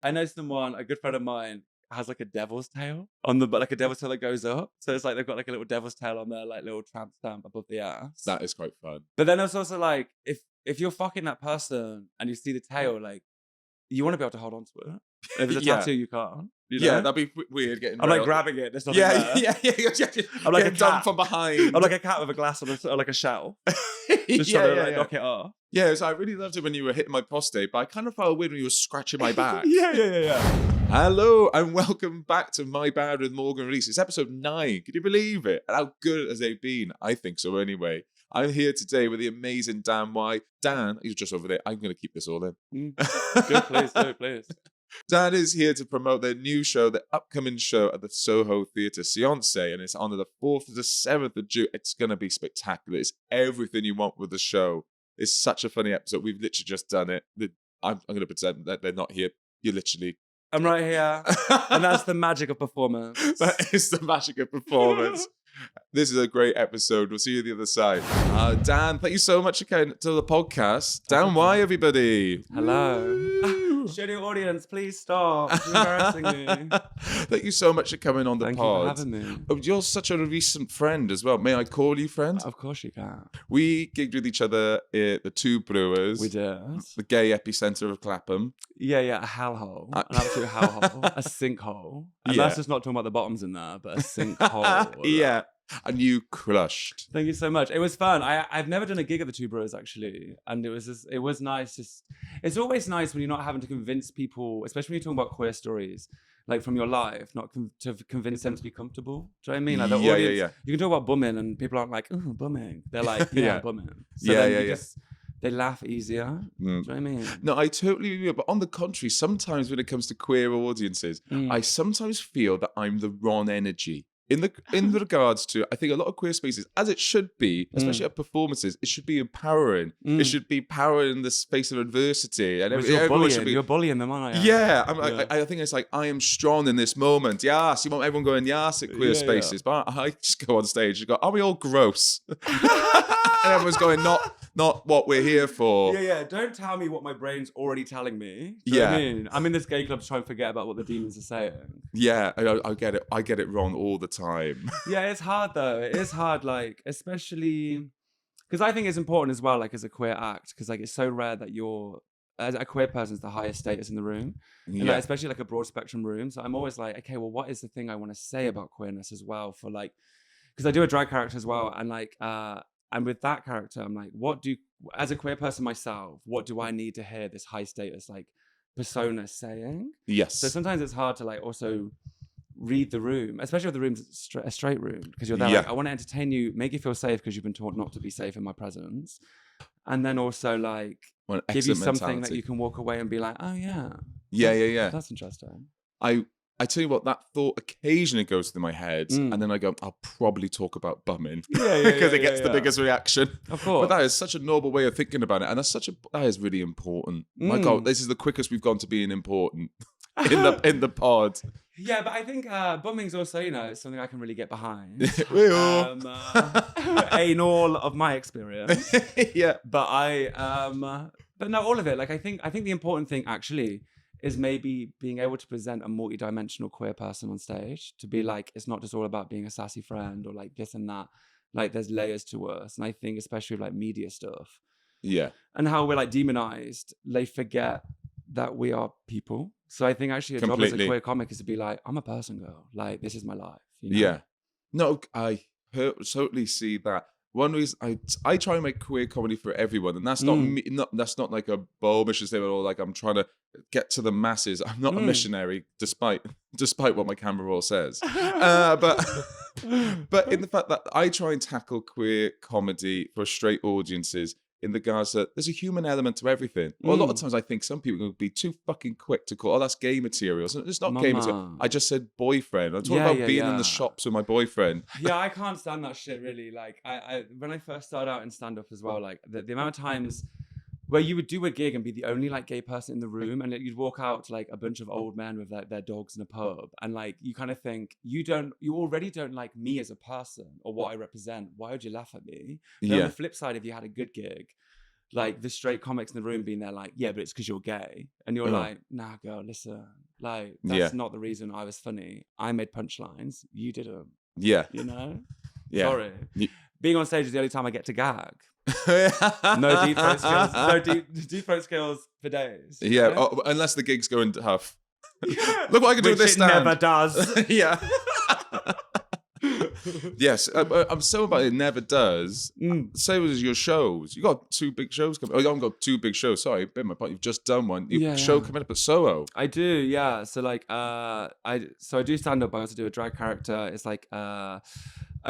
I know someone, a good friend of mine, has like a devil's tail on the, but like a devil's tail that goes up. So it's like they've got like a little devil's tail on their like little tramp stamp above the ass. That is quite fun. But then it's also like, if you're fucking that person and you see the tail, like, you want to be able to hold on to it. If it's a tattoo, you can't. You know? Yeah, that'd be weird getting. I'm like grabbing it. There's nothing there. Yeah. I'm like a done cat from behind. I'm like a cat with a glass on or like a shell. Just trying to knock it off. Yeah, so I really loved it when you were hitting my prostate, but I kind of felt weird when you were scratching my back. Yeah. Hello and welcome back to My Bad with Morgan Rees. It's episode 9. Can you believe it? And how good has they been? I think so anyway. I'm here today with the amazing Dan Wye. Dan, he's just over there. I'm going to keep this all in. Good, please. Dan is here to promote their new show, their upcoming show at the Soho Theatre, Sayonce, and it's on the 4th to the 7th of June. It's going to be spectacular. It's everything you want with the show. It's such a funny episode. We've literally just done it. I'm going to pretend that they're not here. You're literally... I'm right here. And that's the magic of performance. That is the magic of performance. This is a great episode. We'll see you on the other side. Dan, thank you so much for coming to the podcast. Dan Wye, everybody. Hello. Studio audience, please stop. You're embarrassing me. Thank you so much for coming on the Thank pod. you for having me. Oh, you're such a recent friend as well. May I call you friend? Of course you can. We gigged with each other at the Two Brewers. We did. The gay epicenter of Clapham. Yeah, a hellhole. An absolute hellhole. A sinkhole. And that's just not talking about the bottoms in there, but a sinkhole. Yeah. And you crushed. Thank you so much. It was fun. I've never done a gig at the Two Brewers actually, and it was nice. It's always nice when you're not having to convince people, especially when you're talking about queer stories, like from your life, not to convince them to be comfortable. Do you know what I mean? Like the audience, you can talk about bumming, and people aren't like, "Oh, bumming." They're like, "Yeah, bumming." So they laugh easier. Do you know what I mean? No, I totally agree. But on the contrary, sometimes when it comes to queer audiences, I sometimes feel that I'm the wrong energy. In regards to, I think a lot of queer spaces, as it should be, especially at performances, it should be empowering. It should be powering in the space of adversity. And you're bullying them, aren't you? Yeah, I think it's like, I am strong in this moment. Yes, you want everyone going, yes, at queer spaces. But I just go on stage and go, are we all gross? And everyone's going, not what we're here for. Yeah. Don't tell me what my brain's already telling me. Do you know what I mean? I'm in this gay club to try and forget about what the demons are saying. Yeah, I get it. I get it wrong all the time. Yeah, it's hard though. It is hard, like, especially because I think it's important as well, like as a queer act, because like it's so rare that you're, as a queer person, is the highest status in the room. And like, especially like a broad spectrum room. So I'm always like, okay, well, what is the thing I want to say about queerness as well? For like, because I do a drag character as well, and like, and with that character, I'm like, as a queer person myself, what do I need to hear this high status like persona saying? Yes. So sometimes it's hard to like also read the room, especially if the room's a straight room, because you're there like, I want to entertain you, make you feel safe because you've been taught not to be safe in my presence, and then also like give you something that you can walk away and be like, oh yeah, that's interesting. I tell you what, that thought occasionally goes through my head, and then I go, I'll probably talk about bumming because it gets the biggest reaction. Of course. But that is such a noble way of thinking about it, and that is really important. My God, this is the quickest we've gone to being important in the pod. Yeah, but I think bumming's also, it's something I can really get behind. In all of my experience. Yeah. But no, all of it. Like I think the important thing actually is maybe being able to present a multi-dimensional queer person on stage, to be like, it's not just all about being a sassy friend or like this and that. Like there's layers to us. And I think especially like media stuff. Yeah. And how we're like demonized, they forget that we are people. So I think actually a job as a queer comic is to be like, I'm a person, girl. Like this is my life. Yeah. No, I totally see that. One reason I try and make queer comedy for everyone, and that's not me. That's not like a bold mission statement, or like I'm trying to get to the masses. I'm not a missionary, despite what my camera roll says. But in the fact that I try and tackle queer comedy for straight audiences, in regards that there's a human element to everything. Well, a lot of times I think some people will be too fucking quick to call, that's gay material. It's not gay material. I just said boyfriend. I'm talking about being in the shops with my boyfriend. Yeah, I can't stand that shit really. Like I when I first started out in stand-up as well, like the amount of times where you would do a gig and be the only like gay person in the room, and you'd walk out to like a bunch of old men with like their dogs in a pub, and like you kind of think you already don't like me as a person or what I represent. Why would you laugh at me? But on the flip side, if you had a good gig, like the straight comics in the room being there like, yeah, but it's because you're gay. And you're like, nah, girl, listen, like, that's not the reason I was funny. I made punchlines. You didn't. Yeah. You know? Yeah. Sorry. Being on stage is the only time I get to gag. No deep throat skills. No deep throat skills for days. Yeah. Oh, unless the gig's going tough. Look what I can do with this stand. Never does. Yeah. Yes, I'm so about it never does. Same as your shows. You got 2 big shows coming. Oh, you haven't got 2 big shows. Sorry, been my point. You've just done one. You've show coming up at Soho. I do, yeah. So like, I do stand up. I also do a drag character. It's like a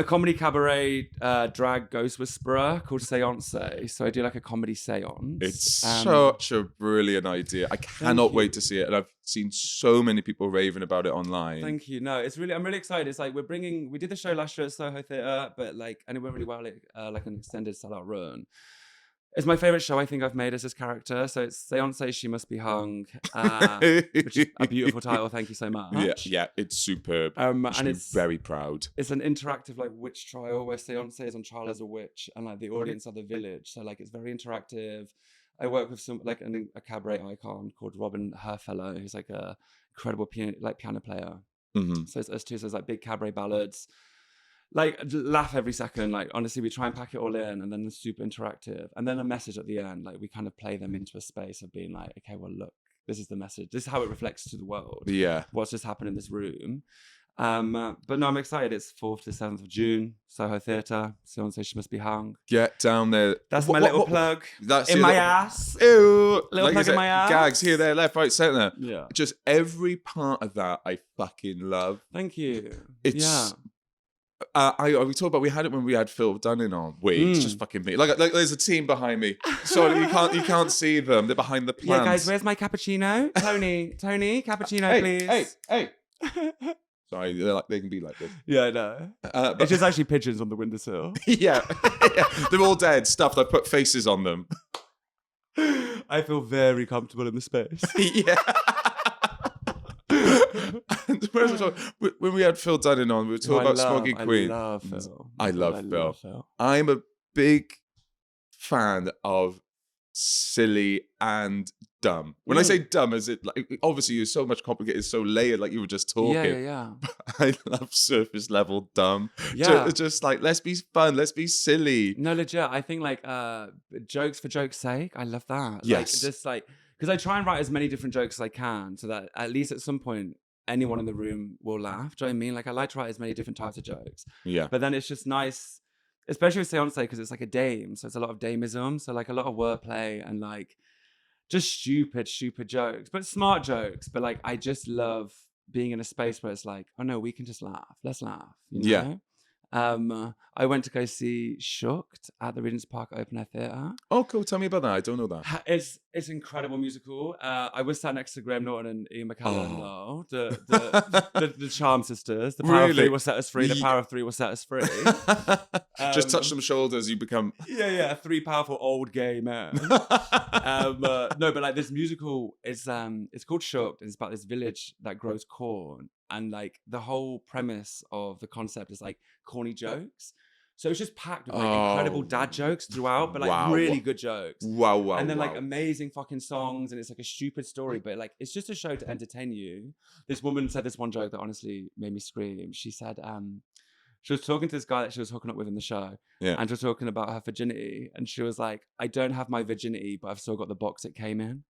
comedy cabaret drag ghost whisperer called Sayonce. So I do like a comedy seance. It's such a brilliant idea. I cannot wait to see it. And I've seen so many people raving about it online. Thank you. No, I'm really excited. It's like we did the show last year at Soho Theatre, but like, and it went really well, like an extended sellout run. It's my favorite show I think I've made as this character. So it's Sayonce, She Must Be Hung, which is a beautiful title. Thank you so much. Yeah, it's superb. And it's very proud. It's an interactive like witch trial where Sayonce is on trial as a witch, and like the audience are the village. So like it's very interactive. I work with some like a cabaret icon called Robin Herfellow, who's like a incredible piano player. So it's us two. So it's like big cabaret ballads. Like laugh every second. Like honestly, we try and pack it all in, and then it's super interactive, and then a message at the end. Like we kind of play them into a space of being like, okay, well look, this is the message. This is how it reflects to the world. Yeah, what's just happened in this room. But no, I'm excited. It's 4th to 7th of June, Soho Theatre. Sayonce, She Must Be Hung. Get down there. That's my little plug. That's in my ass. Ew. Little plug in my ass. Gags here, there, left, right, centre. Yeah. Just every part of that I fucking love. Thank you. It's we talked about we had it when we had Phil Dunning on. It's just fucking me. Like there's a team behind me. Sorry, you can't see them. They're behind the plants. Yeah, guys, where's my cappuccino? Tony, cappuccino, please. Hey. Sorry, they can be like this. Yeah, I know. But it's just actually pigeons on the windowsill. Yeah. They're all dead, stuffed. I put faces on them. I feel very comfortable in the space. Yeah. And when we had Phil Dunning on, we were talking about Smoking Queen. I love Phil. I'm a big fan of silly and dumb. When I say dumb, is it like obviously you're so much complicated, it's so layered, like you were just talking. Yeah. I love surface level dumb. Yeah, just like let's be fun, let's be silly. No, legit. I think like jokes for joke's sake. I love that. Yes, like, just like because I try and write as many different jokes as I can, so that at least at some point anyone in the room will laugh. Do you know what I mean? Like I like to write as many different types of jokes. Yeah, but then it's just nice. Especially with Sayonce, because it's like a dame, so it's a lot of dameism, so like a lot of wordplay and like just stupid jokes, but smart jokes. But like I just love being in a space where it's like, oh no, we can just laugh. Let's laugh. You know? Yeah. I went to go see Shooked at the Regent's Park Open Air Theatre. Oh, cool. Tell me about that. I don't know that. It's an incredible musical. I was sat next to Graham Norton and Ian McKellen, though. The Charm Sisters. The power of 3 will set us free. The power of 3 will set us free. Just touch some shoulders, you become... Yeah. 3 powerful old gay men. No, but like this musical, it's called Shooked, and it's about this village that grows corn. And like the whole premise of the concept is like corny jokes. So it's just packed with like incredible dad jokes throughout, but like really good jokes. Wow. And then like amazing fucking songs, and it's like a stupid story, but like it's just a show to entertain you. This woman said this one joke that honestly made me scream. She said, she was talking to this guy that she was hooking up with in the show. Yeah. And she was talking about her virginity. And she was like, I don't have my virginity, but I've still got the box it came in.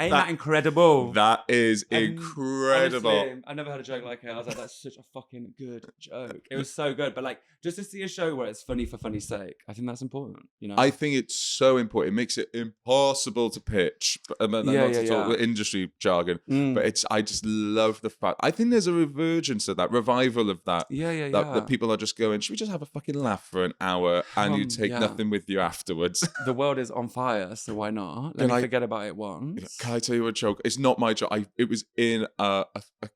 Ain't that incredible? That is incredible. Honestly, I never heard a joke like it. I was like, that's such a fucking good joke. It was so good. But like, just to see a show where it's funny for funny's sake, I think that's important. You know? I think it's so important. It makes it impossible to pitch. Not to talk with industry jargon. But I just love the fact. I think there's a resurgence of that, revival of that. That people are just going, should we just have a fucking laugh for an hour and you take nothing with you afterwards? The world is on fire, so why not? Let me forget about it once. Can I tell you a joke? It's not my joke. It was in a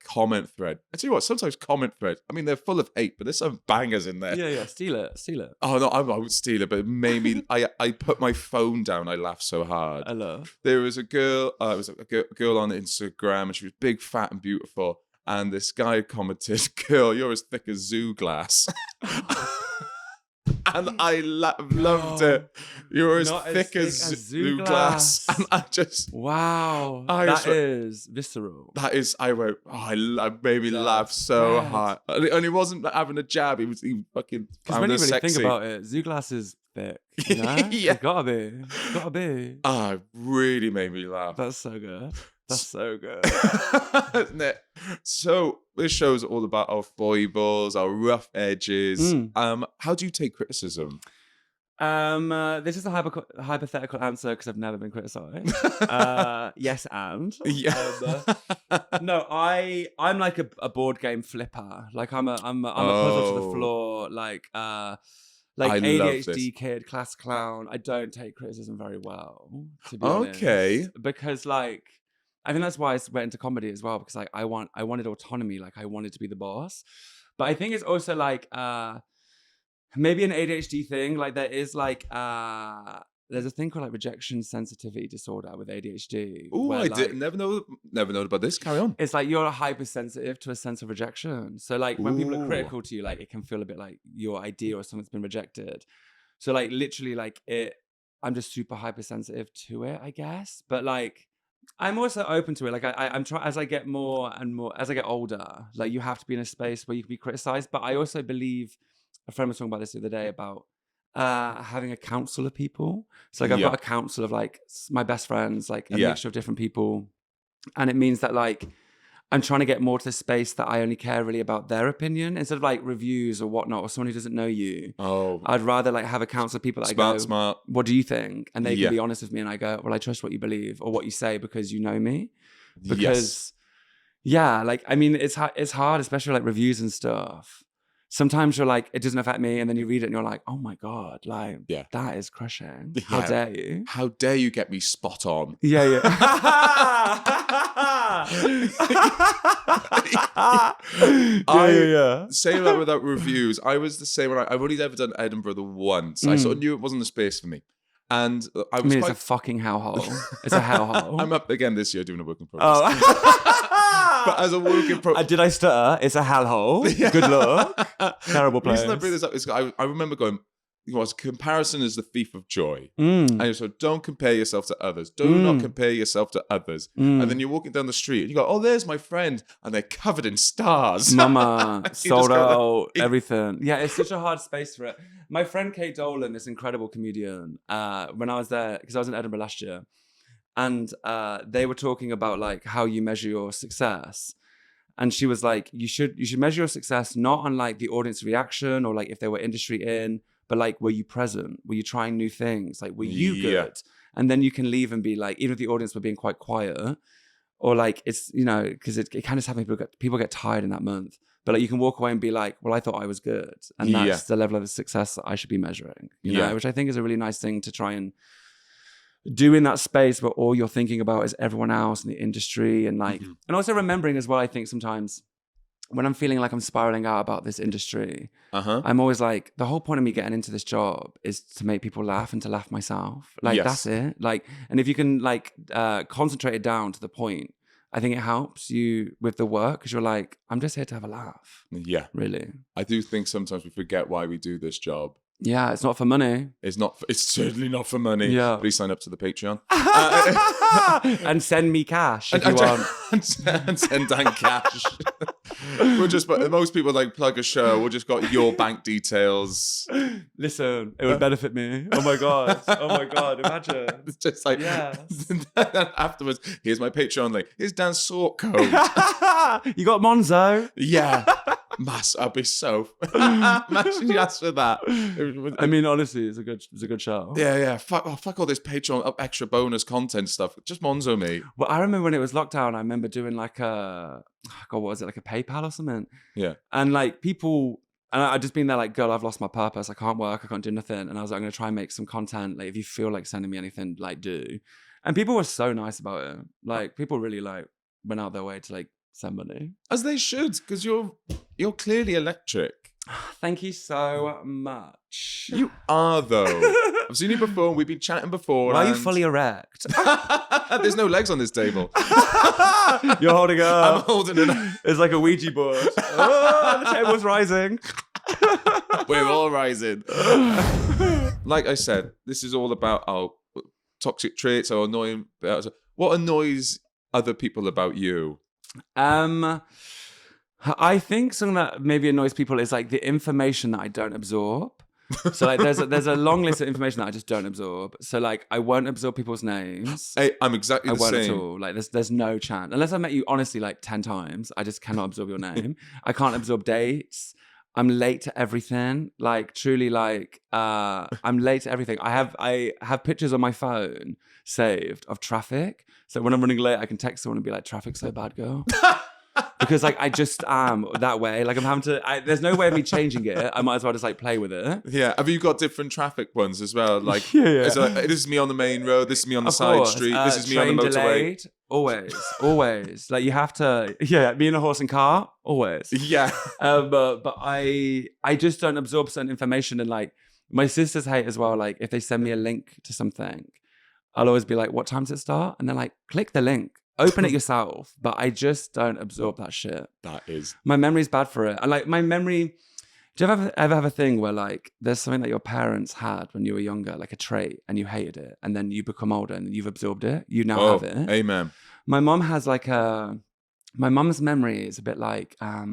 comment thread. I tell you what, sometimes comment threads, I mean, they're full of hate, but there's some bangers in there. Yeah, steal it. Oh, no, I won't steal it, but it made me, I put my phone down. I laughed so hard. I love. There was a girl, girl on Instagram, and she was big, fat, and beautiful. And this guy commented, girl, you're as thick as zoo glass. And I loved it. You're as thick as zoo glass. And I just... Wow. That is visceral. That is... I went... I made me laugh so hard. And he wasn't having a jab. He fucking... Because when you really think about it, zoo glass is thick. You know? Yeah. It's gotta be. It's gotta be. It really made me laugh. That's so good. That's so good. Isn't it? So this show's all about our foibles, our rough edges. How do you take criticism? This is a hypothetical answer because I've never been criticised. Yes, and no, I'm like a board game flipper. Like I'm a puzzle to the floor. Like ADHD kid, class clown. I don't take criticism very well, to be honest. Because like I think that's why I went into comedy as well, because like I wanted autonomy. Like I wanted to be the boss. But I think it's also like maybe an ADHD thing. Like there is like there's a thing called like rejection sensitivity disorder with ADHD. Oh, I did never know about this. Carry on. It's like you're hypersensitive to a sense of rejection. So like when people are critical to you, like it can feel a bit like your idea or something's been rejected. So like literally like I'm just super hypersensitive to it, I guess. But like I'm also open to it. Like I'm trying, as I get more and more, as I get older, like you have to be in a space where you can be criticized. But I also believe, a friend was talking about this the other day about having a council of people. So like I've got a council of like my best friends, like a mixture of different people. And it means that like I'm trying to get more to the space that I only care really about their opinion instead of like reviews or whatnot, or someone who doesn't know you. I'd rather like have a council of people that I go, smart. What do you think? And they can be honest with me, and I go, well, I trust what you believe or what you say because you know me. Because like I mean, it's hard, especially like reviews and stuff. Sometimes you're like, it doesn't affect me, and then you read it and you're like, oh my God, like that is crushing. How dare you? How dare you get me spot on? Same that without reviews. I was the same. I've only ever done Edinburgh the once. I sort of knew it wasn't the space for me. And it's a fucking hellhole. It's a hellhole. I'm up again this year doing a work in progress. But as a work in progress. Did I stutter? It's a hellhole. Good luck. Terrible place. The reason I bring this up is I remember going, comparison is the thief of joy. And so don't compare yourself to others. Do not compare yourself to others. And then you're walking down the street and you go, oh, there's my friend. And they're covered in stars. Mama, sold out, everything. Yeah, it's such a hard space for it. My friend Kate Dolan, this incredible comedian, when I was there, because I was in Edinburgh last year, and they were talking about like how you measure your success. And she was like, you should measure your success not on like the audience reaction or like if they were industry in, but like, were you present? Were you trying new things? Like, were you good? And then you can leave and be like, even if the audience were being quite quiet, or like it's, because it kind of happens, people get tired in that month. But like you can walk away and be like, well, I thought I was good. And that's the level of success that I should be measuring, you know, which I think is a really nice thing to try and do in that space where all you're thinking about is everyone else in the industry. And like, and also remembering as well, I think sometimes when I'm feeling like I'm spiraling out about this industry, I'm always like, the whole point of me getting into this job is to make people laugh and to laugh myself. Like, that's it. Like, and if you can like concentrate it down to the point, I think it helps you with the work because you're like, I'm just here to have a laugh. Yeah. Really. I do think sometimes we forget why we do this job. Yeah, it's not for money. It's certainly not for money. Yeah. Please sign up to the Patreon. And send me cash if you want. And send Dan cash. But most people like plug a show. We'll just got your bank details. Listen, it would benefit me. Oh my God. Imagine. It's just like, afterwards, here's my Patreon link. Here's Dan's sort code. You got Monzo? Yeah. I'll be so. Imagine you asked for that. I mean, honestly, it's a good show. Yeah. Fuck all this Patreon extra bonus content stuff. Just Monzo me. Well, I remember when it was lockdown. I remember doing like what was it, like a PayPal or something? Yeah. And like people, and I'd just been there like, girl, I've lost my purpose. I can't work. I can't do nothing. And I was like, I'm gonna try and make some content. Like, if you feel like sending me anything, like do. And people were so nice about it. Like, people really like went out their way to like send money. As they should, because you're clearly electric. Thank you so much. You are, though. I've seen you before. We've been chatting before. Why are you fully erect? There's no legs on this table. You're holding it up. I'm holding it up. It's like a Ouija board. Oh, the table's rising. We're all rising. Like I said, this is all about our toxic traits, our annoying. What annoys other people about you? I think something that maybe annoys people is like the information that I don't absorb. So like there's a long list of information that I just don't absorb. So like I won't absorb people's names. Hey, I'm exactly the won't same. at all. Like there's no chance. Unless I met you honestly like 10 times, I just cannot absorb your name. I can't absorb dates. I'm late to everything. Like truly like I'm late to everything. I have pictures on my phone saved of traffic. So when I'm running late, I can text someone and be like, traffic's so bad, girl. Because like I just am that way. Like I'm having to. There's no way of me changing it. I might as well just like play with it. Yeah. Have you got different traffic ones as well? Like, yeah. It's like, this is me on the main road. This is me on the side street. This is me on the motorway. Delayed. Always. Like you have to. Yeah, me in a horse and car. Always. Yeah. But I just don't absorb certain information, and like my sisters hate as well. Like if they send me a link to something, I'll always be like, "What time does it start?" And they're like, "Click the link." Open it yourself, but I just don't absorb that shit. That is. My memory's bad for it. And like my memory, do you ever have a thing where like there's something that your parents had when you were younger, like a trait, and you hated it, and then you become older and you've absorbed it. You now have it. Amen. My mom has like my mom's memory is a bit like, I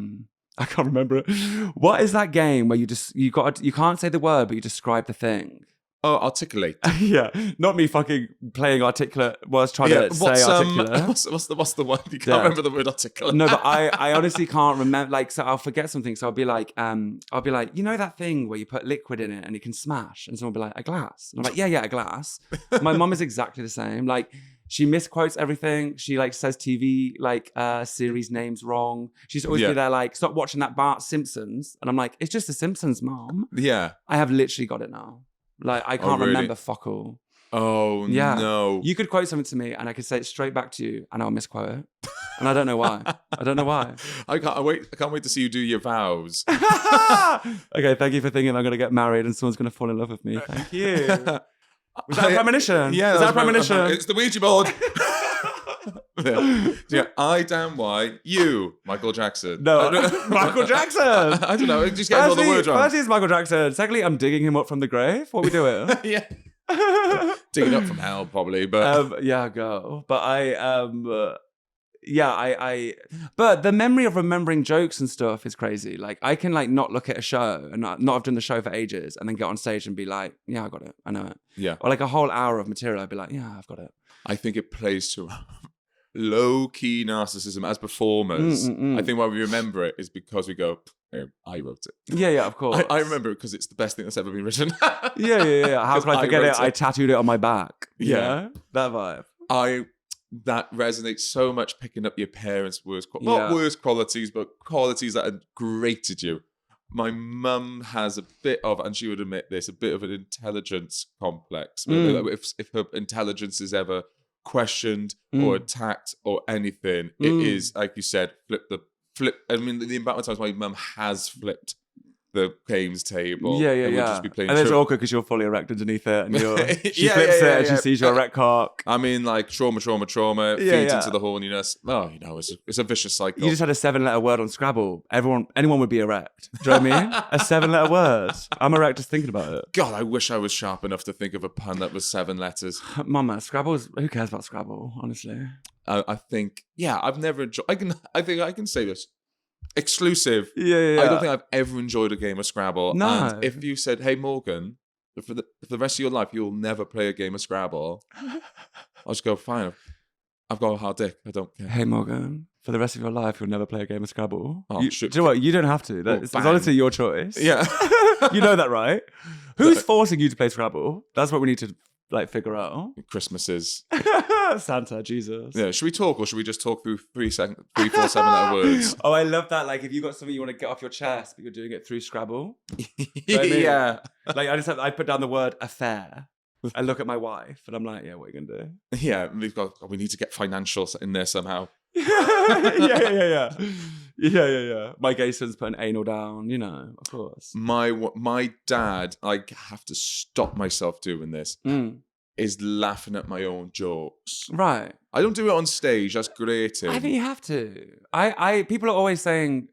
can't remember it. What is that game where you can't say the word, but you describe the thing? Oh, articulate. Yeah, not me fucking playing articulate. Well, I was trying to say articulate. What's the word? You can't remember the word articulate. No, but I honestly can't remember. Like, so I'll forget something. So I'll be like, you know that thing where you put liquid in it and it can smash, and someone will be like, a glass. And I'm like, yeah, a glass. My mum is exactly the same. Like, she misquotes everything. She like says TV like series names wrong. She's always be there like, stop watching that Bart Simpsons, and I'm like, it's just The Simpsons, Mom. Yeah, I have literally got it now. Like, I can't remember fuck all. Oh, yeah. No. You could quote something to me and I could say it straight back to you and I'll misquote it. And I don't know why. I can't wait to see you do your vows. Okay, thank you for thinking I'm going to get married and someone's going to fall in love with me. Thank you. Was that a premonition? Yeah. Was that a premonition? It's the Ouija board. Yeah, I, Dan Wye, you, Michael Jackson. No, Michael Jackson. I don't know. Just getting all the words wrong. Firstly, it's Michael Jackson. Secondly, I'm digging him up from the grave. What are we doing? Yeah, digging up from hell, probably. But yeah, go. But But the memory of remembering jokes and stuff is crazy. Like I can like not look at a show and not have done the show for ages, and then get on stage and be like, yeah, I got it. I know it. Yeah. Or like a whole hour of material, I'd be like, yeah, I've got it. I think it plays to low-key narcissism as performers. I think why we remember it is because we go, I wrote it. Yeah, of course. I remember it because it's the best thing that's ever been written. Yeah. How could I forget it? I tattooed it on my back. Yeah. That vibe. That resonates so much, picking up your parents' not worst qualities, but qualities that have grated you. My mum has a bit of, and she would admit this, a bit of an intelligence complex. If her intelligence is ever questioned or attacked or anything, it is, like you said, flip. I mean, the amount of times my mum has flipped the games table. Yeah. Just be playing and it's awkward because you're fully erect underneath it, and she flips it and she sees your erect cock. I mean, like trauma feeds into the horniness. Oh, it's a vicious cycle. You just had a 7-letter word on Scrabble. Anyone would be erect. Do you know what I mean? A 7-letter word. I'm erect just thinking about it. God, I wish I was sharp enough to think of a pun that was 7 letters. Mama, Scrabble's. Who cares about Scrabble? Honestly, I think. Yeah, I've never enjoyed. I think I can say this. Exclusive. Yeah. I don't think I've ever enjoyed a game of Scrabble. No. And if you said, "Hey Morgan, for the rest of your life you'll never play a game of Scrabble," I'll just go, "Fine. I've got a hard dick. I don't care." Hey Morgan, for the rest of your life you'll never play a game of Scrabble. Oh, do you know what? You don't have to. It's honestly your choice. Yeah. You know that, right? Who's forcing you to play Scrabble? That's what we need to figure out. Christmases. Santa, Jesus. Yeah, should we talk or should we just talk through 3, 4, 7-letter words? Oh, I love that. Like if you got something you want to get off your chest, but you're doing it through Scrabble. You know I mean? Yeah. Like I put down the word affair. I look at my wife and I'm like, yeah, what are you gonna do? Yeah, we need to get financials in there somehow. Yeah. My gay son's putting anal down, of course. My dad, I have to stop myself doing this, is laughing at my own jokes. Right. I don't do it on stage, that's grating. I think you have to. People are always saying,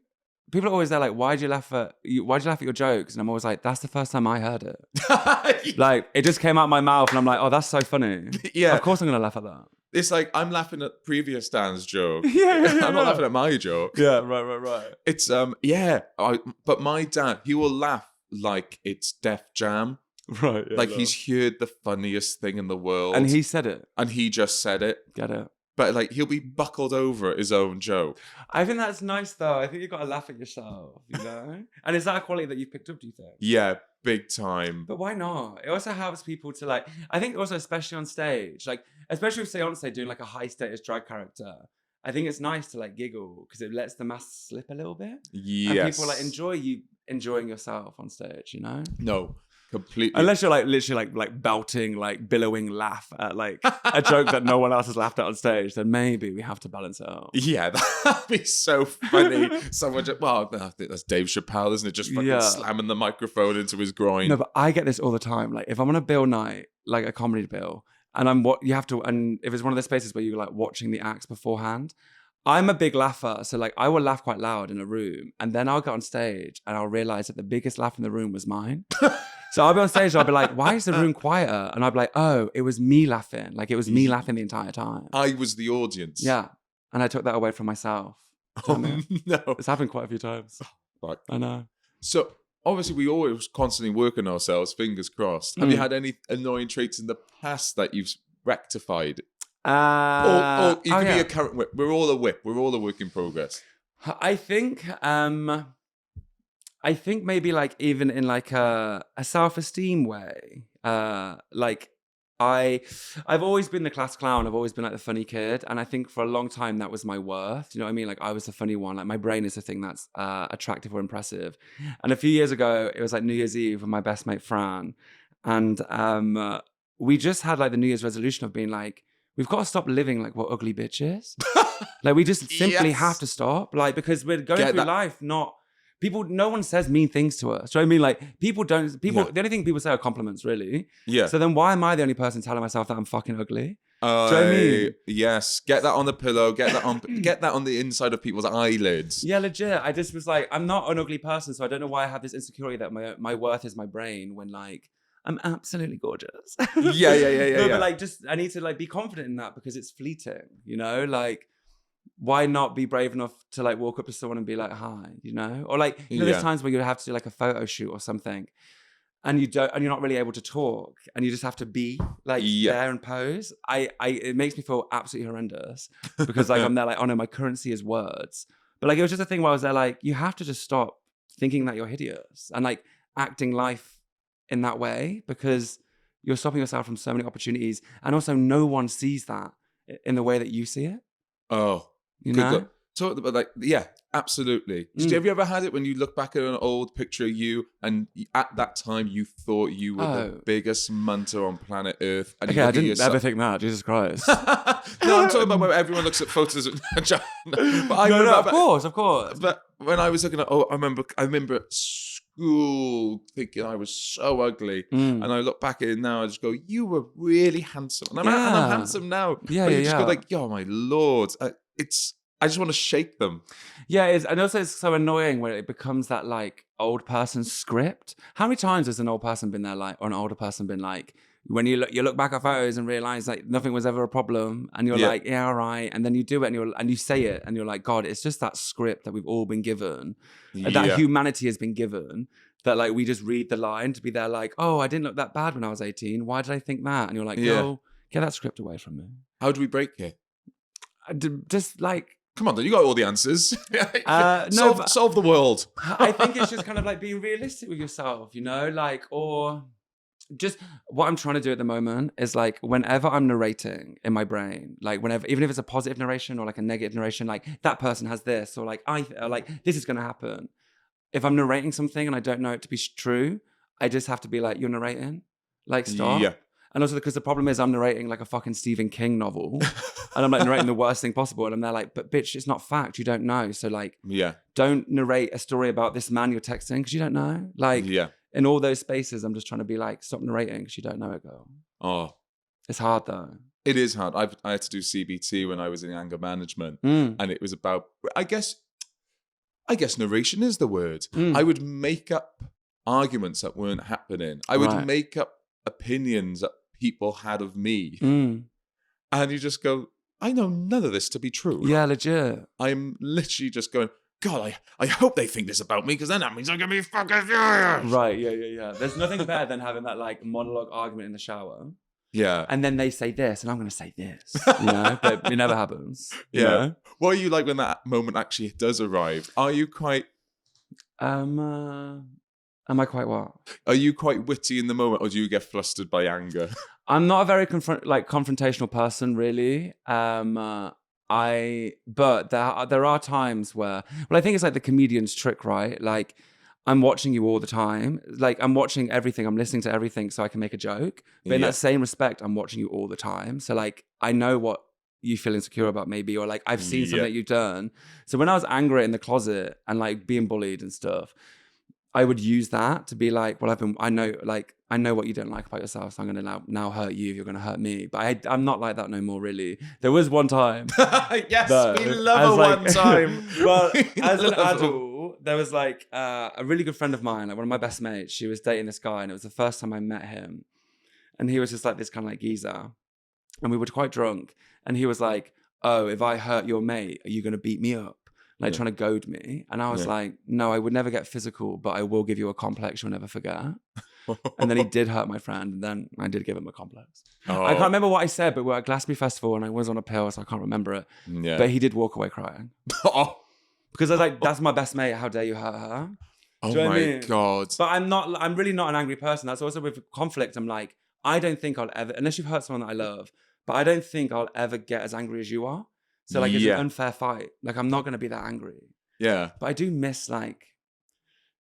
people are always there like, why'd you laugh at your jokes? And I'm always like, that's the first time I heard it. Like, it just came out my mouth and I'm like, oh, that's so funny. Yeah. Of course I'm going to laugh at that. It's like, I'm laughing at previous Dan's joke. I'm not laughing at my joke. Yeah, right. It's, but my dad, he will laugh like it's Def Jam. Right. Yeah, like he's heard the funniest thing in the world. And he said it. And he just said it. Get it. But like, he'll be buckled over at his own joke. I think that's nice though. I think you've got to laugh at yourself, you know? And is that a quality that you've picked up, do you think? Yeah, big time. But why not? It also helps people to like, I think also especially on stage, like, especially with Sayonce doing like a high status drag character, I think it's nice to like giggle because it lets the mask slip a little bit. Yes. And people like enjoy you enjoying yourself on stage, you know? No. Completely. Unless you're like literally like belting, like billowing laugh at like a joke that no one else has laughed at on stage, then maybe we have to balance it out. Yeah, that'd be so funny. Someone just, well, I think that's Dave Chappelle, isn't it? Just fucking slamming the microphone into his groin. No, but I get this all the time. Like if I'm on a bill night, like a comedy bill, and and if it's one of the spaces where you're like watching the acts beforehand, I'm a big laugher, so like I will laugh quite loud in a room, and then I'll get on stage and I'll realize that the biggest laugh in the room was mine. So I'll be on stage and I'll be like, why is the room quieter? And I'll be like, oh, it was me laughing. Like it was me laughing the entire time. I was the audience. Yeah. And I took that away from myself. Oh, no. It's happened quite a few times. Right. I know. So obviously we always constantly work on ourselves, fingers crossed. Have you had any annoying traits in the past that you've rectified? Or you could be a current whip. We're all a whip. We're all a work in progress. I think maybe like even in like a self-esteem way, like I've always been the class clown. I've always been like the funny kid. And I think for a long time that was my worth. You know what I mean? Like I was the funny one. Like my brain is the thing that's attractive or impressive. And a few years ago, it was like New Year's Eve with my best mate, Fran. And we just had like the New Year's resolution of being like, we've got to stop living like we're ugly bitches. Like we just simply have to stop. Like because we're going through life no one says mean things to us. Do you know what I mean? Like the only thing people say are compliments, really. Yeah. So then why am I the only person telling myself that I'm fucking ugly? Do you know what I mean? Yes. Get that on the pillow, get that on the inside of people's eyelids. Yeah, legit. I just was like, I'm not an ugly person, so I don't know why I have this insecurity that my worth is my brain when like I'm absolutely gorgeous. Yeah. But like I need to like be confident in that because it's fleeting, you know? Like why not be brave enough to like walk up to someone and be like, hi, you know? Or like, you know, there's times where you have to do like a photo shoot or something and you're not really able to talk and you just have to be like there and pose. It makes me feel absolutely horrendous because like I'm there like, oh no, my currency is words. But like, it was just a thing where I was there like, you have to just stop thinking that you're hideous and like acting life in that way because you're stopping yourself from so many opportunities. And also no one sees that in the way that you see it. Oh, you know? Talk about like, yeah, absolutely. Have you ever had it when you look back at an old picture of you and at that time you thought you were the biggest munter on planet Earth? And okay, I didn't ever think that. Jesus Christ. No, I'm talking about where everyone looks at photos of of course. But when I was looking at, I remember at school thinking I was so ugly. And I look back at it now, I just go, you were really handsome. And I'm handsome now. Yeah, but you just go like, oh my Lord. I just want to shake them. Yeah, and also it's so annoying when it becomes that like old person script. How many times has an old person been there like, or an older person been like, when you look back at photos and realize like nothing was ever a problem, and you're like, yeah, all right, and then you do it and you say it, and you're like, God, it's just that script that we've all been given, that humanity has been given. That like we just read the line to be there like, oh, I didn't look that bad when I was 18. Why did I think that? And you're like, yo, get that script away from me. How do we break it? Just like. Come on, then you got all the answers. Solve the world. I think it's just kind of like being realistic with yourself, you know, like, or just what I'm trying to do at the moment is like whenever I'm narrating in my brain, like whenever, even if it's a positive narration or like a negative narration, like that person has this, or like this is going to happen. If I'm narrating something and I don't know it to be true, I just have to be like, you're narrating, like stop. Yeah. And also because the problem is I'm narrating like a fucking Stephen King novel and I'm like narrating the worst thing possible. And they're like, but bitch, it's not fact. You don't know. So like, don't narrate a story about this man you're texting because you don't know. Like in all those spaces, I'm just trying to be like, stop narrating because you don't know it, girl. Oh, it's hard though. It is hard. I had to do CBT when I was in anger management and it was about, I guess, I guess narration is the word. I would make up arguments that weren't happening. I would make up opinions that people had of me. And you just go, I know none of this to be true. Yeah, legit. I'm literally just going, God, I hope they think this about me, because then that means I'm going to be fucking furious. Right, yeah. There's nothing better than having that like monologue argument in the shower. Yeah. And then they say this, and I'm going to say this, you know? But it never happens. Yeah. You know? What are you like when that moment actually does arrive? Are you quite... Am I quite what? Are you quite witty in the moment, or do you get flustered by anger? I'm not a very confrontational person, really. But there are times where, well, I think it's like the comedian's trick, right? Like, I'm watching you all the time. Like, I'm watching everything. I'm listening to everything so I can make a joke. But in that same respect, I'm watching you all the time. So like, I know what you feel insecure about maybe, or like I've seen something that you've done. So when I was angry in the closet and like being bullied and stuff, I would use that to be like, well, I know what you don't like about yourself, so I'm going to now hurt you if you're going to hurt me. But I'm not like that no more, really. There was one time. Yes, we love one time. But as an adult, there was like a really good friend of mine, like one of my best mates. She was dating this guy, and it was the first time I met him. And he was just like this kind of like geezer. And we were quite drunk. And he was like, oh, if I hurt your mate, are you going to beat me up? Like trying to goad me. And I was like, no, I would never get physical, but I will give you a complex you'll never forget. And then he did hurt my friend, and then I did give him a complex. I can't remember what I said, but we were at Glastonbury Festival and I was on a pill, so I can't remember it. Yeah. But he did walk away crying. Because I was like, that's my best mate, how dare you hurt her? Oh my God. But I'm really not an angry person. That's also with conflict. I'm like, I don't think I'll ever, unless you've hurt someone that I love, but I don't think I'll ever get as angry as you are. So like, it's an unfair fight. Like, I'm not going to be that angry. Yeah. But I do miss like,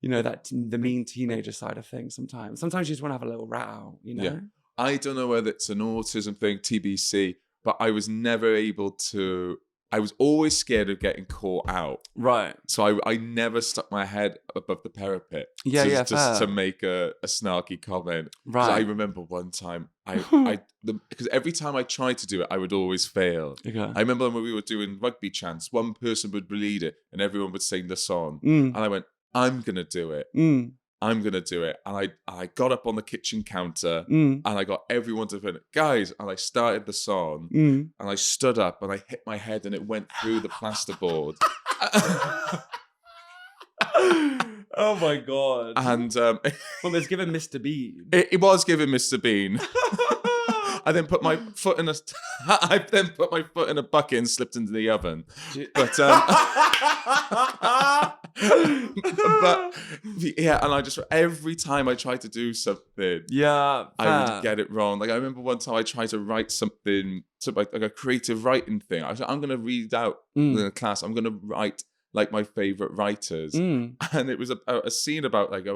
you know, the mean teenager side of things sometimes. Sometimes you just want to have a little row, you know? Yeah. I don't know whether it's an autism thing, TBC, but I was never able to... I was always scared of getting caught out. Right. So I never stuck my head above the parapet just to make a snarky comment. Right. So I remember one time, because every time I tried to do it, I would always fail. Okay. I remember when we were doing rugby chants, one person would lead it and everyone would sing the song. And I went, I'm going to do it. I'm going to do it. And I got up on the kitchen counter and I got everyone to finish. Guys, and I started the song and I stood up and I hit my head and it went through the plasterboard. Oh my God. And well, it's given Mr. Bean. It was given Mr. Bean. I then put my foot in a bucket and slipped into the oven. But yeah, and I just, every time I tried to do something, I would get it wrong. Like I remember one time I tried to write something, like a creative writing thing. I said, I'm going to read out in the class. I'm going to write like my favorite writers, and it was a scene about like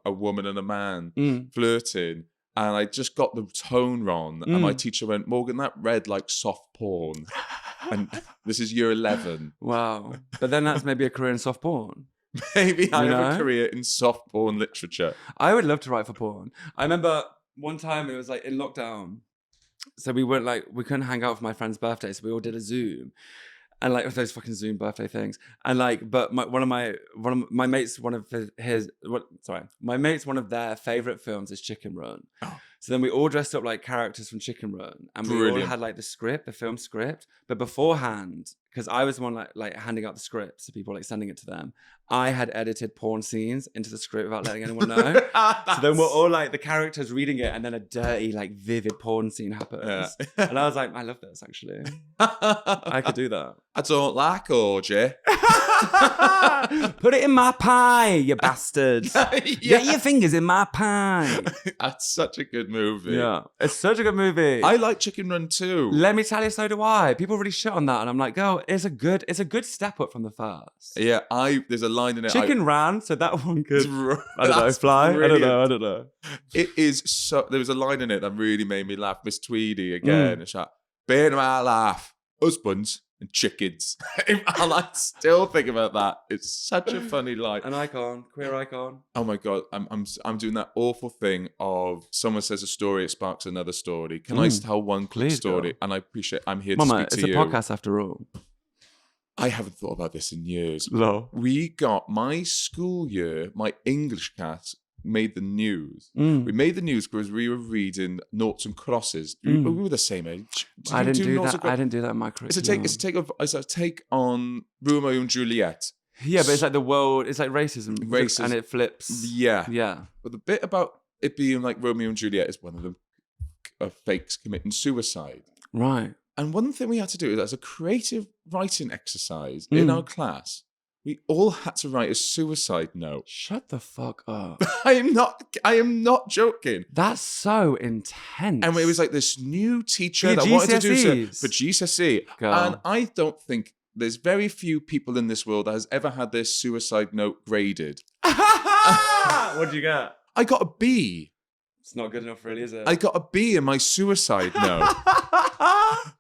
a woman and a man flirting. And I just got the tone wrong. And my teacher went, Morgan, that read like soft porn. And this is year 11. Wow. But then that's maybe a career in soft porn. Maybe I have a career in soft porn literature. I would love to write for porn. I remember one time it was like in lockdown. So we couldn't hang out for my friend's birthday. So we all did a Zoom. And like those fucking Zoom birthday things, and like, but one of my mates, one of their favorite films is Chicken Run. Oh. So then we all dressed up like characters from Chicken Run, and we all had like the film script. But beforehand, because I was the one like handing out the script, so people like sending it to them, I had edited porn scenes into the script without letting anyone know. So then we're all like the characters reading it, and then a dirty, like vivid porn scene happens. Yeah. And I was like, I love this actually. I could do that. I don't like orgy. Put it in my pie, you bastard. Get your fingers in my pie. That's such a good movie. Yeah, it's such a good movie. I like Chicken Run too. Let me tell you, so do I. People really shit on that, and I'm like, girl, it's a good step up from the first. Yeah, there's a line in it. Chicken Ran, so that one could, I don't know, fly. Brilliant. I don't know. It is so. There was a line in it that really made me laugh. Miss Tweedy again. It's like, being my life, husbands and chickens. I still think about that. It's such a funny line. An icon, queer icon. Oh my God, I'm doing that awful thing of someone says a story, it sparks another story. Can I tell one quick story? And I appreciate I'm here to speak to you. It's a podcast after all. I haven't thought about this in years. No. We got my school year, my English class made the news. We made the news because we were reading Noughts and Crosses. We were the same age. I didn't do that. I didn't do that in my curriculum. It's a take on Romeo and Juliet. Yeah, but it's like the world. It's like racism, and it flips. Yeah, yeah. But the bit about it being like Romeo and Juliet is one of them fakes committing suicide. Right. And one thing we had to do is, as a creative writing exercise in our class, we all had to write a suicide note. Shut the fuck up. I am not joking. That's so intense. And it was like this new teacher that wanted to do so for GCSE. And I don't think there's very few people in this world that has ever had their suicide note graded. What did you get? I got a B. It's not good enough, really, is it? I got a B in my suicide note.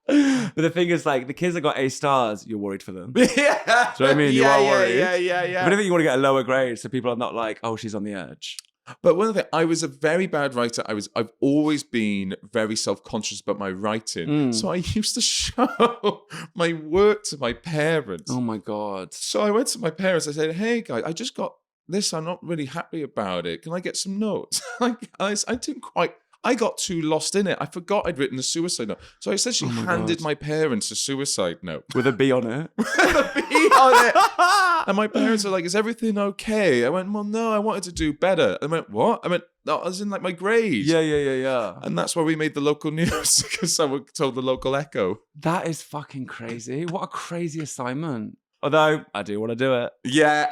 But the thing is, like, the kids that got A stars, you're worried for them. Yeah. Do you know what I mean? You are worried. Yeah. But I think you want to get a lower grade so people are not like, oh, she's on the edge. But one of the, I was a very bad writer. I've always been very self-conscious about my writing. So I used to show my work to my parents. Oh my God. So I went to my parents. I said, hey guys, I just got this. I'm not really happy about it. Can I get some notes? I didn't quite, I got too lost in it. I forgot I'd written a suicide note. So I essentially handed my parents a suicide note. With a B on it. With a B on it. And my parents were like, is everything okay? I went, well, no, I wanted to do better. I went, what? I went, no, I was in like my grade. Yeah. And that's why we made the local news, because someone told the local Echo. That is fucking crazy. What a crazy assignment. Although, I do want to do it. Yeah.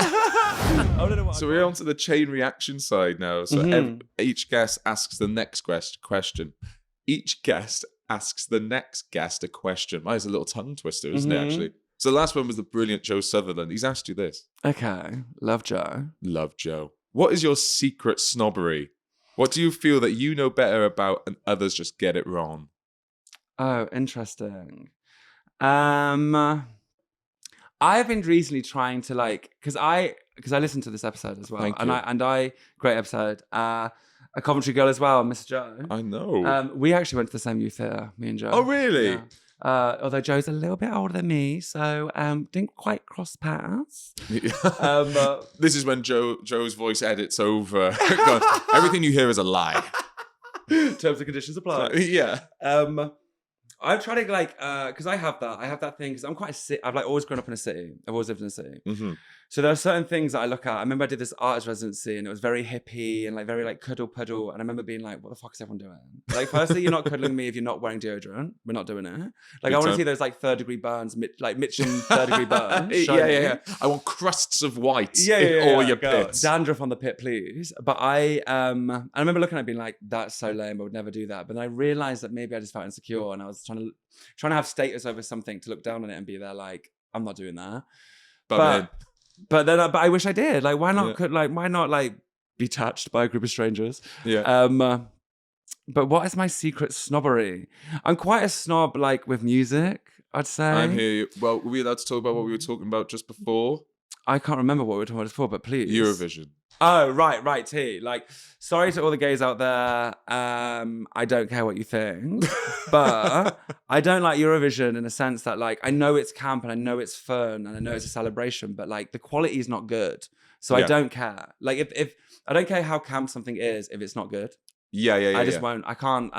So we're on to the chain reaction side now. So each guest asks the next question. Each guest asks the next guest a question. Mine's a little tongue twister, isn't it, actually? So the last one was the brilliant Joe Sutherland. He's asked you this. Okay. Love Joe. Love Joe. What is your secret snobbery? What do you feel that you know better about and others just get it wrong? Oh, interesting. I've been recently trying to because I listened to this episode as well. Thank you. Great episode. A Coventry girl as well, Miss Joe. I know. We actually went to the same youth theatre, me and Joe. Oh, really? Yeah. Although Joe's a little bit older than me, so didn't quite cross paths. This is when Joe's voice edits over. Everything you hear is a lie. Terms and conditions apply. Yeah. I've tried to because I have that thing, because I'm quite I've always grown up in a city. I've always lived in a city. So there are certain things that I look at. I remember I did this artist residency and it was very hippie and very cuddle puddle. And I remember being like, what the fuck is everyone doing? Firstly, you're not cuddling me if you're not wearing deodorant. We're not doing it. I want to see those 3rd degree burns, Mitchum 3rd degree burns. Yeah. I want crusts of white in all your pits. Dandruff on the pit, please. But I remember looking at it being like, that's so lame. I would never do that. But then I realized that maybe I just felt insecure and I was trying to have status over something, to look down on it and be there like, I'm not doing that. But I wish I did. Why not? Why not be touched by a group of strangers? Yeah. But what is my secret snobbery? I'm quite a snob, with music, I'd say. I hear you. Well, were we allowed to talk about what we were talking about just before? I can't remember what we were talking about before, but please. Eurovision. Oh, right, T. Sorry to all the gays out there. I don't care what you think, but I don't like Eurovision in a sense that I know it's camp and I know it's fun and I know it's a celebration, but the quality is not good. So I don't care. If I don't care how camp something is, if it's not good. Yeah. I just won't. I can't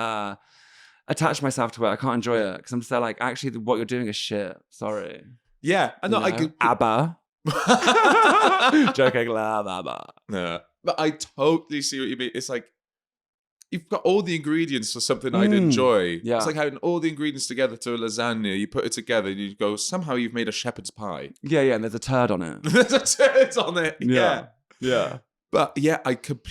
attach myself to it. I can't enjoy it because I'm just there actually what you're doing is shit. Sorry. Yeah. I know. I could. ABBA. Joking, ABBA. Yeah. But I totally see what you mean. It's you've got all the ingredients for something I'd enjoy. Yeah. It's like having all the ingredients together to a lasagna. You put it together and you go, somehow you've made a shepherd's pie. Yeah, and there's a turd on it. There's a turd on it. Yeah. But yeah, I don't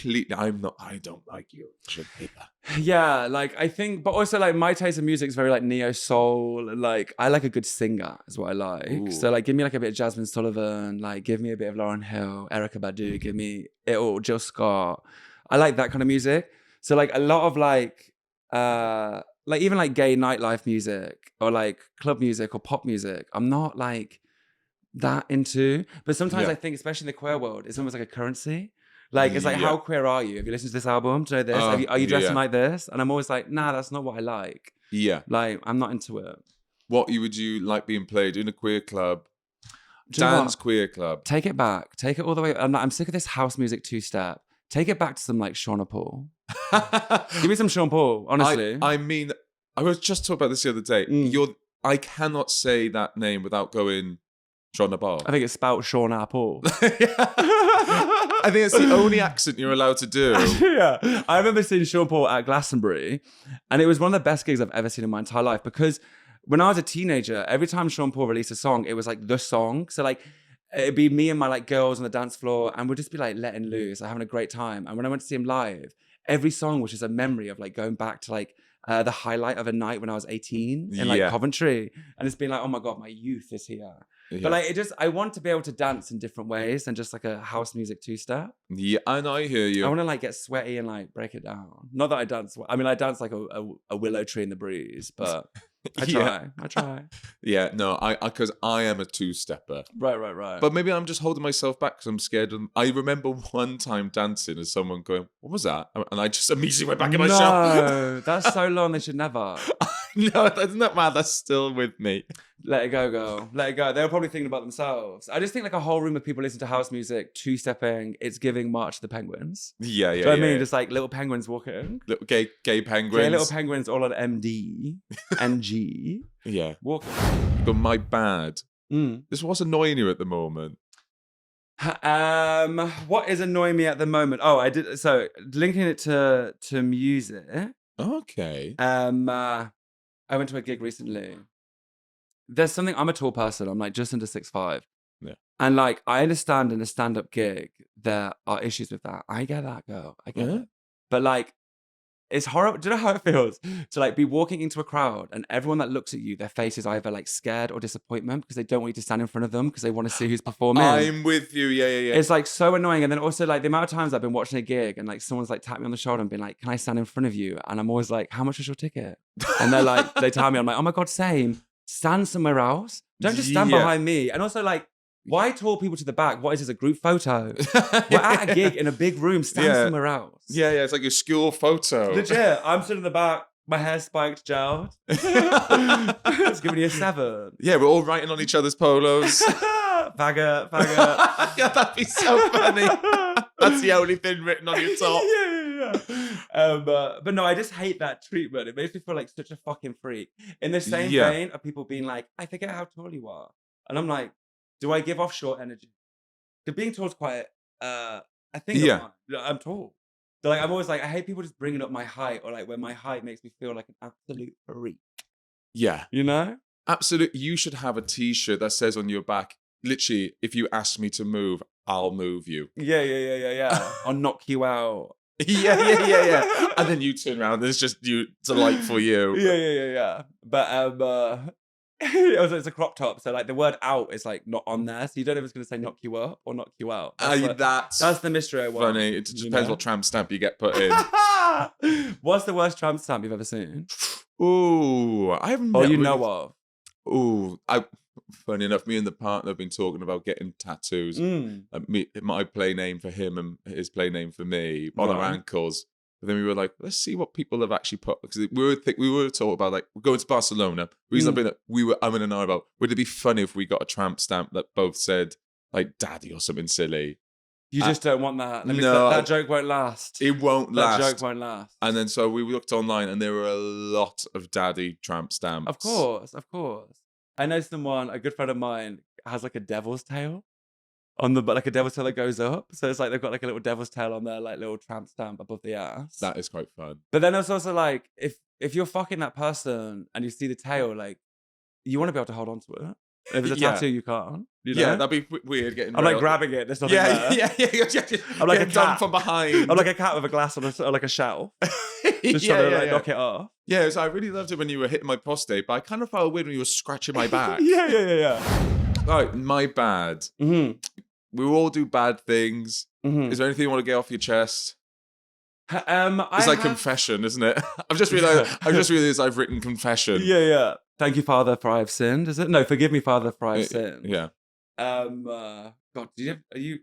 like Eurovision either. Yeah, I think, but also my taste in music is very neo soul. I like a good singer is what I like. Ooh. So give me a bit of Jasmine Sullivan, give me a bit of Lauryn Hill, Erykah Badu, give me it all, Jill Scott. I like that kind of music. So a lot of even gay nightlife music or club music or pop music, I'm not that into. But sometimes I think, especially in the queer world, it's almost like a currency. It's how queer are you? Have you listened to this album? Do you know this? Are you dressing like this? And I'm always nah, that's not what I like. Yeah. I'm not into it. What would you like being played in a queer club? Do you know Dan's what? Queer Club. Take it back. Take it all the way. I'm sick of this house music 2-step. Take it back to some like Shauna Paul. Give me some Sean Paul, honestly. I mean, I was just talking about this the other day. I cannot say that name without going Shauna Paul. I think it's spelt Shauna Paul. I think it's the only accent you're allowed to do. Yeah. I remember seeing Sean Paul at Glastonbury, and it was one of the best gigs I've ever seen in my entire life, because when I was a teenager, every time Sean Paul released a song, it was like the song. So like, it'd be me and my like girls on the dance floor, and we'd just be like letting loose, like, having a great time. And when I went to see him live, every song was just a memory of like going back to like the highlight of a night when I was 18 in like Coventry, and it's been like, oh my God, my youth is here. But like, I want to be able to dance in different ways than just like a house music 2-step. Yeah, and I hear you. I want to like get sweaty and like break it down. Not that I dance. I mean, I dance like a willow tree in the breeze, but I try. Yeah, no, because I am a 2-stepper. Right. But maybe I'm just holding myself back because I'm scared. I remember one time dancing and someone going, "What was that?" And I just immediately went back in my shell. No, that's so long. They should never. No, that's not mad. That's still with me. Let it go, girl. Let it go. They were probably thinking about themselves. I just think like a whole room of people listen to house music, 2-stepping. It's giving March to the Penguins. Yeah. Do you know what I mean? Just like little penguins walking. Little gay penguins. Gay little penguins all on MD and G. Yeah. Walking. But my bad. This was annoying you at the moment. What is annoying me at the moment? Oh, I did. So linking it to music. Okay. I went to a gig recently. There's something, I'm a tall person. I'm like just under 6'5". Yeah. And like, I understand in a stand-up gig, there are issues with that. I get that, girl. I get it. But like, it's horrible. Do you know how it feels to like be walking into a crowd and everyone that looks at you, their face is either like scared or disappointment because they don't want you to stand in front of them because they want to see who's performing. I'm with you. Yeah. It's like so annoying. And then also like the amount of times I've been watching a gig and like someone's like tapped me on the shoulder and been like, "Can I stand in front of you?" And I'm always like, "How much is your ticket?" And they're like, they tell me, I'm like, "Oh my God, same. Stand somewhere else. Don't just stand behind me." And also like, why tall people to the back? What is this, a group photo? We're at a gig in a big room. Stand somewhere else. Yeah. It's like a school photo. Legit. I'm sitting in the back. My hair spiked, gelled. It's giving you a 7. Yeah, we're all writing on each other's polos. Faggot. Yeah, that'd be so funny. That's the only thing written on your top. Yeah. But no, I just hate that treatment. It makes me feel like such a fucking freak. In the same vein of people being like, "I forget how tall you are," and I'm like, do I give off short energy? Because being tall is quite I think I'm tall. So like, I'm always like, I hate people just bringing up my height or like when my height makes me feel like an absolute freak. Yeah. You know? Absolutely. You should have a t-shirt that says on your back, literally, "If you ask me to move, I'll move you." Yeah. I'll knock you out. Yeah. And then you turn around and it's just delightful you. Yeah. But it's a crop top, so like the word "out" is like not on there, so you don't know if it's going to say "knock you up" or "knock you out." That's the mystery I want. Funny. It depends what tramp stamp you get put in. What's the worst tramp stamp you've ever seen? Ooh, I haven't. Or you know of? Ooh, funny enough, me and the partner have been talking about getting tattoos. My play name for him and his play name for me on our ankles. But then we were like, let's see what people have actually put, because we were talking about like, we're going to Barcelona. The reason we were umming and ahhing about, would it be funny if we got a tramp stamp that both said like "daddy" or something silly? You just don't want that. That joke won't last. It won't last. That joke won't last. And then so we looked online and there were a lot of daddy tramp stamps. Of course. I know someone, a good friend of mine, has like a devil's tail on like a devil's tail that goes up. So it's like they've got like a little devil's tail on their like little tramp stamp above the ass. That is quite fun. But then it's also like, if you're fucking that person and you see the tail, like you want to be able to hold on to it. If it's a tattoo, you can't. You know? Yeah, that'd be weird getting. I'm like grabbing it. There's nothing there. Yeah. I'm like a cat from behind. I'm like a cat with a glass on like a shelf. Just trying to knock it off. Yeah, so I really loved it when you were hitting my prostate, but I kind of felt weird when you were scratching my back. Yeah. Right, my bad. We all do bad things. Is there anything you want to get off your chest? It's like confession, isn't it? I've just realized I've written confession. Yeah. Thank you, Father, for I have sinned. Is it? No, forgive me, Father, for I have sinned. Yeah. God, are you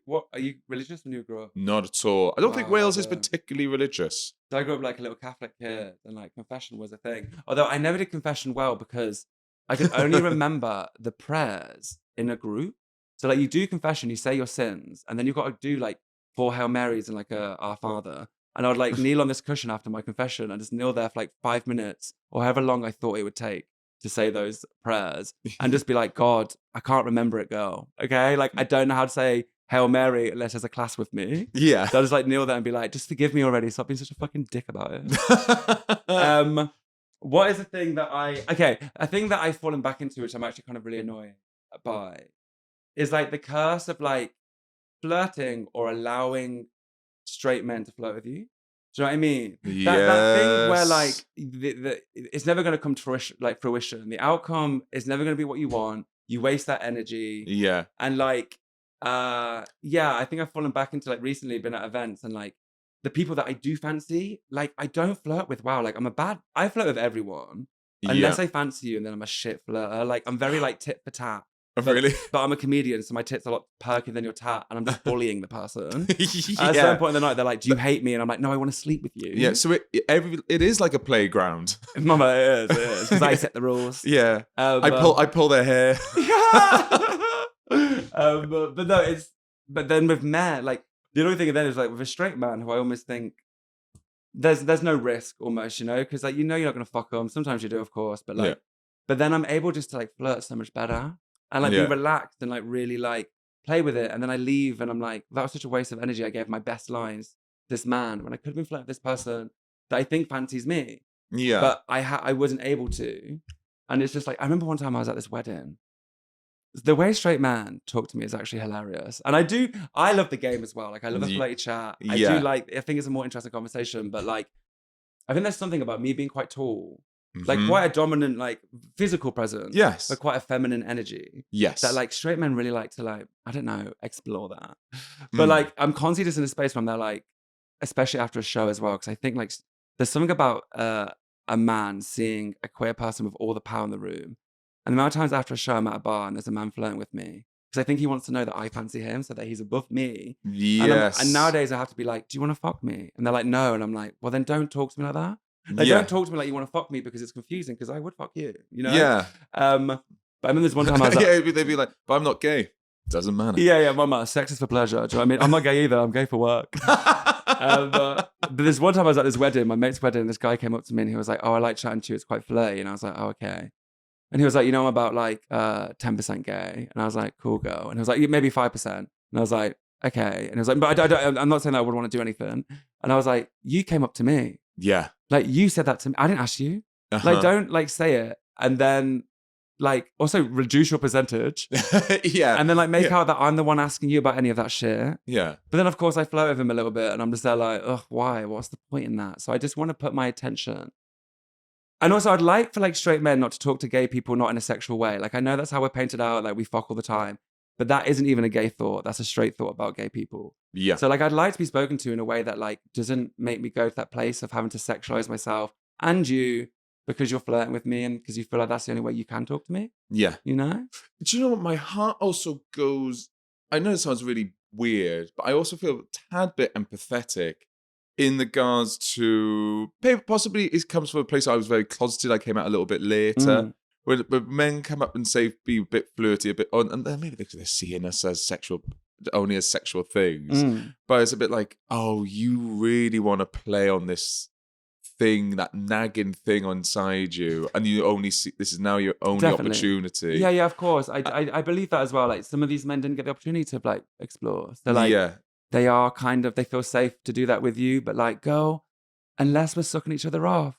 religious when you grew up? Not at all. I don't think Wales is particularly religious. So I grew up like a little Catholic kid, and like confession was a thing. Although I never did confession well because I could only remember the prayers in a group. So like you do confession, you say your sins, and then you've got to do like 4 Hail Marys and like a Our Father. And I would like kneel on this cushion after my confession and just kneel there for like 5 minutes or however long I thought it would take to say those prayers and just be like, God, I can't remember it, girl. Okay. Like, I don't know how to say Hail Mary unless there's a class with me. Yeah. So I just like kneel there and be like, just forgive me already. Stop being such a fucking dick about it. What is the thing that a thing that I've fallen back into, which I'm actually kind of really annoyed by, is like the curse of like flirting or allowing straight men to flirt with you. Do you know what I mean? That thing where like it's never going to come to fruition. The outcome is never going to be what you want. You waste that energy. Yeah. And like, I think I've fallen back into like recently been at events and like the people that I do fancy, like I don't flirt with. Wow, like I flirt with everyone unless I fancy you, and then I'm a shit flirter. Like I'm very like tit for tat. Really? But I'm a comedian, so my tits are a lot perkier than your tat, and I'm just bullying the person. Yeah. At a certain point in the night, they're like, "Do you hate me?" And I'm like, "No, I want to sleep with you." Yeah, so it is like a playground. Mama, it is because I set the rules. Yeah, I pull their hair. But no, but then with men, like the only thing then is like with a straight man who I almost think there's no risk almost, you know, because like you're not gonna fuck them. Sometimes you do, of course, but like, but then I'm able just to like flirt so much better. And like be relaxed and like really like play with it. And then I leave and I'm like, that was such a waste of energy. I gave my best lines to this man when I could have been flirting with this person that I think fancies me. Yeah. But I wasn't able to. And it's just like, I remember one time I was at this wedding. The way straight man talked to me is actually hilarious. And I love the game as well. Like I love a flirty chat. I think it's a more interesting conversation. But like, I think there's something about me being quite tall. Like quite a dominant, like physical presence. Yes. But quite a feminine energy. Yes. That like straight men really like to like, I don't know, explore that. But like I'm constantly just in a space where I'm there like, especially after a show as well. Because I think like there's something about a man seeing a queer person with all the power in the room. And the amount of times after a show I'm at a bar and there's a man flirting with me. Because I think he wants to know that I fancy him so that he's above me. Yes. And nowadays I have to be like, do you want to fuck me? And they're like, no. And I'm like, well then don't talk to me like that. Like, don't talk to me like you want to fuck me because it's confusing because I would fuck you, you know? Yeah. But I remember this one time I was like... they'd be like, but I'm not gay. Doesn't matter. Yeah, mama, sex is for pleasure. Do you know what I mean? I'm not gay either. I'm gay for work. But this one time I was at this wedding, my mate's wedding, and this guy came up to me and he was like, oh, I like chatting to you. It's quite flirty. And I was like, oh, okay. And he was like, you know, I'm about like 10% gay. And I was like, cool, girl. And he was like, maybe 5%. And I was like, okay. And he was like, but I'm not saying that I would want to do anything. And I was like, you came up to me. Yeah. Like you said that to me. I didn't ask you. Like don't like say it and then like also reduce your percentage. Yeah. And then like make out that I'm the one asking you about any of that shit. Yeah. But then of course I flirt with him a little bit and I'm just there like, ugh, why? What's the point in that? So I just want to put my attention. And also I'd like for like straight men not to talk to gay people not in a sexual way. Like I know that's how we're painted out, like we fuck all the time. But that isn't even a gay thought. That's a straight thought about gay people. Yeah. So like I'd like to be spoken to in a way that like doesn't make me go to that place of having to sexualize myself and you because you're flirting with me and because you feel like that's the only way you can talk to me. Yeah. You know? Do you know what? My heart also goes, I know it sounds really weird, but I also feel a tad bit empathetic in regards to, possibly it comes from a place I was very closeted. I came out a little bit later. When men come up and say, be a bit flirty, a bit on, and then maybe they're seeing us as only as sexual things. But it's a bit like, oh, you really want to play on this thing, that nagging thing inside you, and you only see, this is now your only opportunity. Yeah, of course. I believe that as well. Like some of these men didn't get the opportunity to like explore. So like, they are they feel safe to do that with you, but like, girl, unless we're sucking each other off,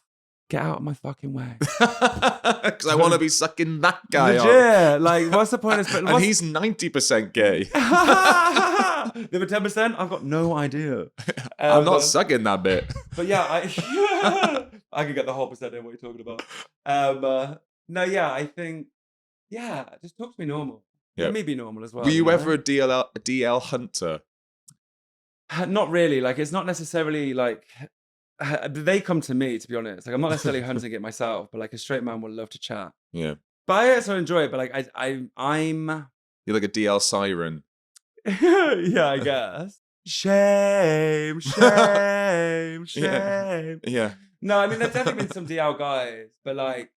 get out of my fucking way. Because I want to be sucking that guy off. Yeah, like, what's the point? And he's 90% gay. The other 10%? I've got no idea. I'm not sucking that bit. But yeah, I can get the whole percent in what you're talking about. No, yeah, I think, just talk to me normal. Let me be normal as well. Were you ever a DL hunter? Not really. Like, it's not necessarily like... They come to me, to be honest. Like I'm not necessarily hunting it myself, but like a straight man will love to chat. Yeah. But I also enjoy it. But like I'm. You're like a DL siren. Yeah, I guess. Shame. Yeah. No, I mean there's definitely been some DL guys, but like,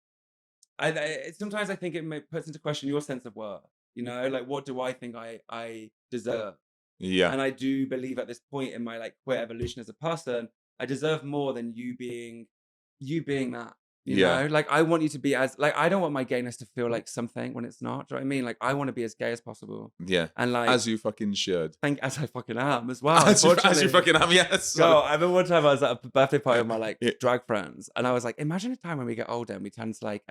sometimes I think it puts into question your sense of worth. You know, like what do I think I deserve? Yeah. And I do believe at this point in my like queer evolution as a person, I deserve more than you being that. You Yeah. know, like I want you to be as like I don't want my gayness to feel like something when it's not. Do you know what I mean? Like I want to be as gay as possible. Yeah. And like As you fucking should. as I fucking am as well. As you unfortunately. fucking am, yes. Girl, I remember one time I was at a birthday party with my like Yeah. drag friends, and I was like, imagine a time when we get older and we turn to like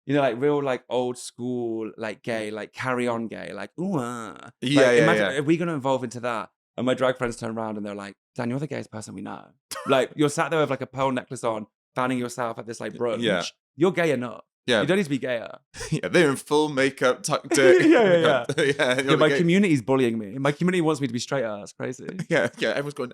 you know, like real like old school, like gay, like carry on gay, like ooh, like, imagine, are we gonna evolve into that? And my drag friends turn around and they're like, Dan, you're the gayest person we know. Like you're sat there with like a pearl necklace on, fanning yourself at this like brunch. Yeah. You're gay enough. Yeah. You don't need to be gayer. Yeah, they're in full makeup, tucked in. Yeah, my community's bullying me. My community wants me to be straight. It's crazy. Yeah, everyone's going,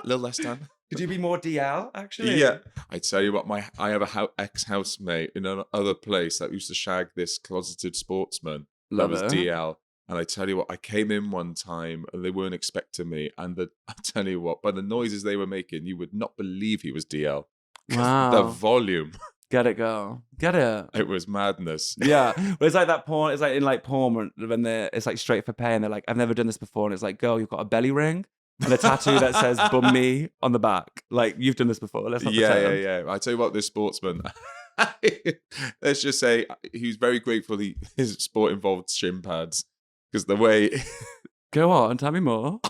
little less time. Could you be more DL, actually? Yeah. I tell you what, I have a ex-housemate in another place that used to shag this closeted sportsman. Love that was it. DL. And I tell you what, I came in one time and they weren't expecting me. And I tell you what, by the noises they were making, you would not believe he was DL. Wow. The volume. Get it, girl. Get it. It was madness. Yeah. But it's like that porn. It's like in like porn when it's like straight for pay and they're like, I've never done this before. And it's like, girl, you've got a belly ring and a tattoo that says bum me on the back. Like, you've done this before. Let's not pretend. Yeah. I tell you what, this sportsman, let's just say he was very grateful his sport involved shin pads. Because the way... Go on, tell me more.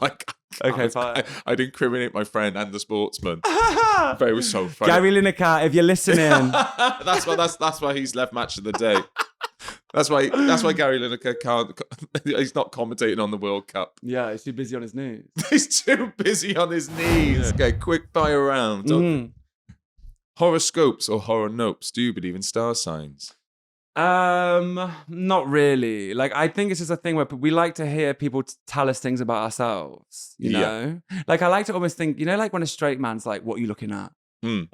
Okay, fine. I'd incriminate my friend and the sportsman. But it was so funny. Gary Lineker, if you're listening. that's why he's left match of the day. That's why Gary Lineker can't... He's not commentating on the World Cup. Yeah, he's too busy on his knees. He's too busy on his knees. Okay, quick fire round. Horoscopes or horror nopes? Do you believe in star signs? Not really. Like, I think it's just a thing where we like to hear people tell us things about ourselves, you know? Like, I like to almost think, you know, like when a straight man's like, what are you looking at?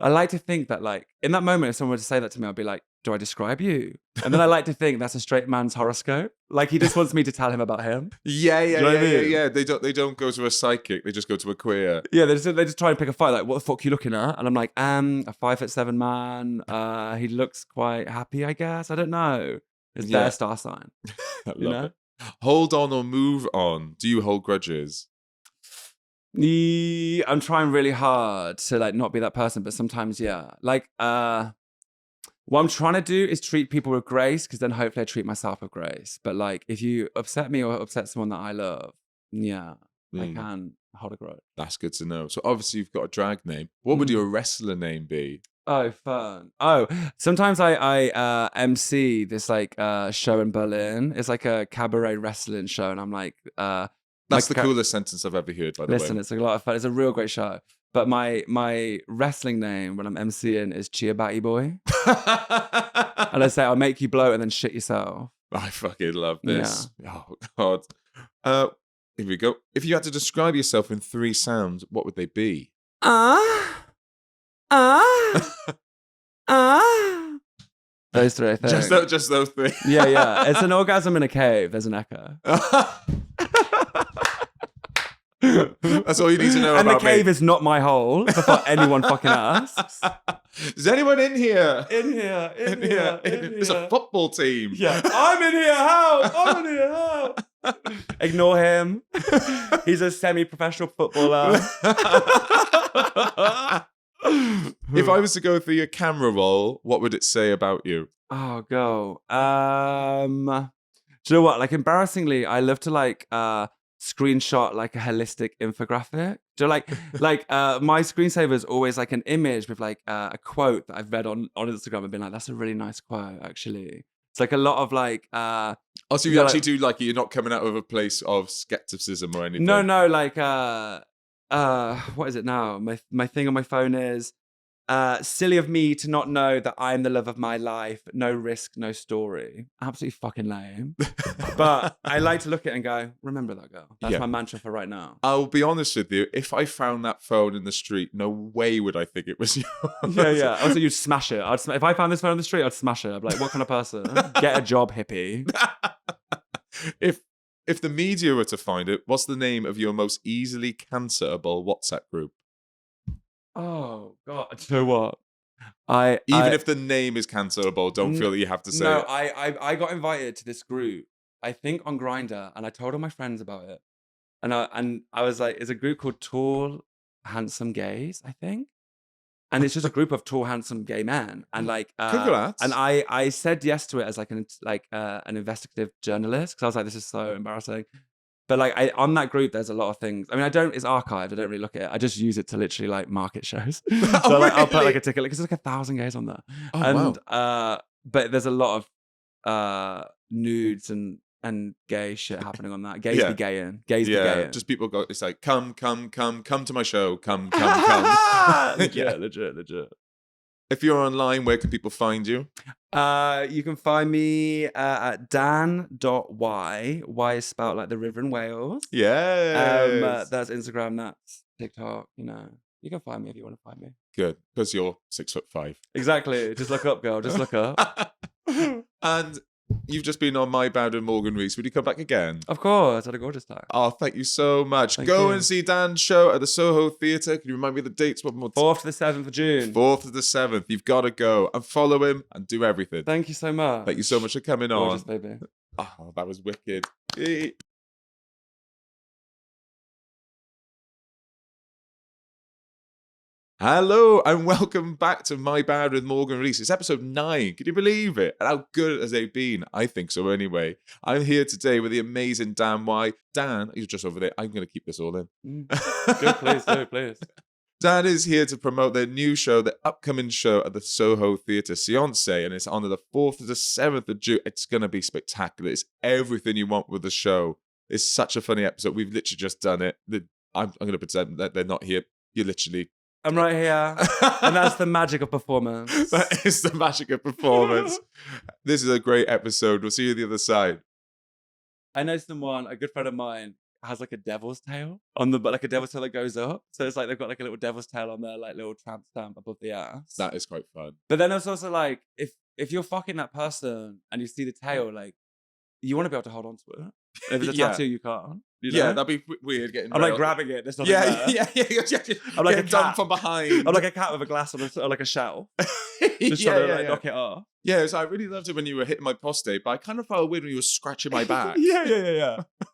I like to think that, like, in that moment, if someone were to say that to me, I'd be like, do I describe you? And then I like to think that's a straight man's horoscope. Like, he just wants me to tell him about him. Yeah. They don't go to a psychic. They just go to a queer. Yeah, they just try and pick a fight. Like, what the fuck are you looking at? And I'm like, a 5'7" man. He looks quite happy, I guess. I don't know. It's their star sign. I love it. Hold on or move on. Do you hold grudges? I'm trying really hard to like not be that person, but sometimes, yeah. Like, what I'm trying to do is treat people with grace, because then hopefully I treat myself with grace. But like, if you upset me or upset someone that I love, I can hold a grudge. That's good to know. So obviously you've got a drag name. What would your wrestler name be? Oh, fun. Oh, sometimes I MC this like show in Berlin. It's like a cabaret wrestling show, and I'm like, that's the coolest sentence I've ever heard, by the way. Listen, it's a lot of fun. It's a real great show. But my wrestling name when I'm MCing is Chia Batty Boy. And I say, I'll make you bloat and then shit yourself. I fucking love this. Yeah. Oh, God. Here we go. If you had to describe yourself in 3 sounds, what would they be? Those 3, I think. Just those 3. Yeah. It's an orgasm in a cave. There's an echo. That's all you need to know and about the cave me. is not my hole, before anyone fucking asks. Is anyone in here? In here. It's a football team. Yeah. I'm in here, help! Ignore him. He's a semi-professional footballer. If I was to go through your camera roll, what would it say about you? Oh, go. Do you know what? Like, embarrassingly, I love to like screenshot like a holistic infographic. Do you know, like my screensaver is always like an image with like a quote that I've read on Instagram and been like, that's a really nice quote, actually. It's like a lot of like so you actually do like, you're not coming out of a place of skepticism or anything? No, like what is it now? My thing on my phone is silly of me to not know that I'm the love of my life. No risk, no story. Absolutely fucking lame. But I like to look at it and go, remember that girl. That's my mantra for right now. I'll be honest with you. If I found that phone in the street, no way would I think it was you. Yeah. Also, you'd smash it. If I found this phone on the street, I'd smash it. I'd be like, what kind of person? Get a job, hippie. If the media were to find it, what's the name of your most easily cancerable WhatsApp group? Oh, God. Do you know what? Even if the name is cancelable, don't feel that you have to say it. I got invited to this group, I think on Grindr, and I told all my friends about it. And I was like, it's a group called Tall, Handsome Gays, I think. And it's just a group of tall, handsome gay men. And like, congrats. And I said yes to it as like an investigative journalist, because I was like, this is so embarrassing. But like on that group, there's a lot of things. I mean, it's archived. I don't really look at it. I just use it to literally like market shows. So like, I'll put like a ticket, because there's like 1,000 gays on there. Oh, wow. But there's a lot of nudes and gay shit happening on that. Gays be gayin'. Gays be gayin'. Just people go, it's like, come to my show. Come. Legit. If you're online, where can people find you? You can find me at Dan.Wye. Y is spelled like the river in Wales. Yeah. That's Instagram, that's TikTok, you know. You can find me if you want to find me. Good, because you're 6'5". Exactly. Just look up, girl. Just look up. And you've just been on My Bad with Morgan Rees. Would you come back again? Of course. Had a gorgeous time. Oh, thank you so much. Thank Go you. and see Dan's show at the Soho Theatre. Can you remind me of the dates? 4th to the 7th of June. 4th to the 7th. You've got to go and follow him and do everything. Thank you so much. Thank you so much for coming Gorgeous, on. baby. Oh, that was wicked. Hello and welcome back to My Bad with Morgan Rees. It's episode 9. Can you believe it? And how good has they been? I think so anyway. I'm here today with the amazing Dan Wye. Dan, he's just over there. I'm going to keep this all in. Good, please. Dan is here to promote their new show, their upcoming show at the Soho Theatre, Sayonce, and it's on the 4th to the 7th of June. It's going to be spectacular. It's everything you want with the show. It's such a funny episode. We've literally just done it. I'm going to pretend that they're not here. You're literally... I'm right here. And that's the magic of performance. That is the magic of performance. This is a great episode. We'll see you on the other side. I know someone, a good friend of mine, has like a devil's tail on the, but like a devil's tail that goes up. So it's like they've got like a little devil's tail on their like little tramp stamp above the ass. That is quite fun. But then it's also like, if you're fucking that person and you see the tail, like, you want to be able to hold on to it. If it's a tattoo, you can't. You know? Yeah, that'd be weird getting. I'm like grabbing it. There's nothing yeah. I'm like a done cat from behind. I'm like a cat with a glass on like a shelf. Just trying to knock it off. Yeah, so I really loved it when you were hitting my prostate, but I kind of felt weird when you were scratching my back. Yeah.